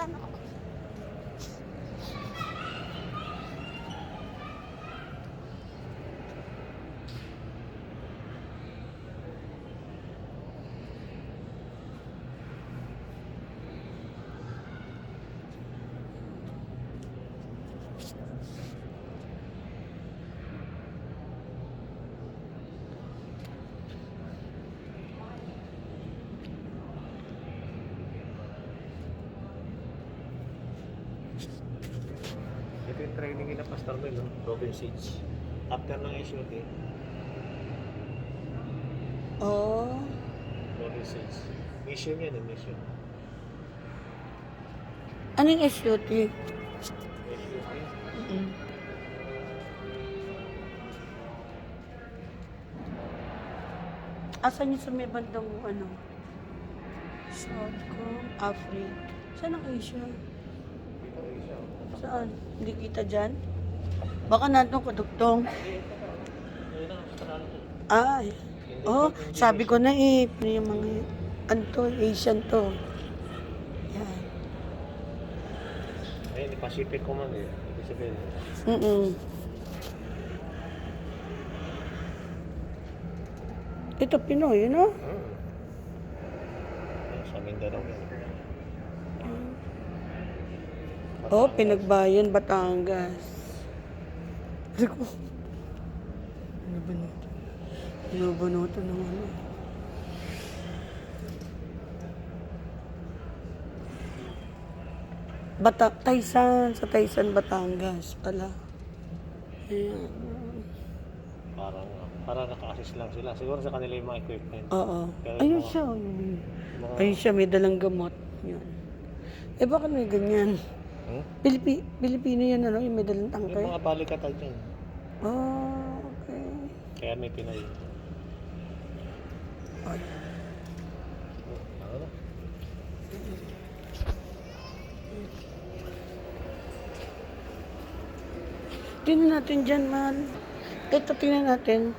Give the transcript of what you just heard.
ano. Ito yung training nila Pastor Mel, no? Broken seats. After ng SUT, Oh. broken seats. Mission yan, mission. Anong SUT? SUT. Mm. Asan yung sa may bandang ano? Southcom, Africa. Saan ang Asia? Dito rin siya. Saan? Hindi kita dyan? Baka nandun kadugtong. Ayun na, sa kanalo ko. Ay. Oh, sabi ko na eh. Yung mga, ano to, Asian to. Yan. Ayun, yung Pacific Command eh. Ibig sabihin. Ito Pinoy, you know? Sa Mindanao yan. Oh, Pinagbayan, Batangas. Sabi ko, ano ba na ito? Ano ba na ito ng ano? Taysan, sa Taysan, Batangas pala. Ayan. Parang naka-assist lang sila. Siguro sa kanila yung mga equipment. Oo. Pero Ayun mga- siya. Ayun siya, may dalang gamot. Yan. Eh, bakit may ganyan? Pilipino yan, ano? Yung may dalang Yung tangkay. mga balikatan dyan. Oh, okay. Kaya may Pinoy. Ay. Ano? Tingnan natin dyan, man. Ito, tingnan natin.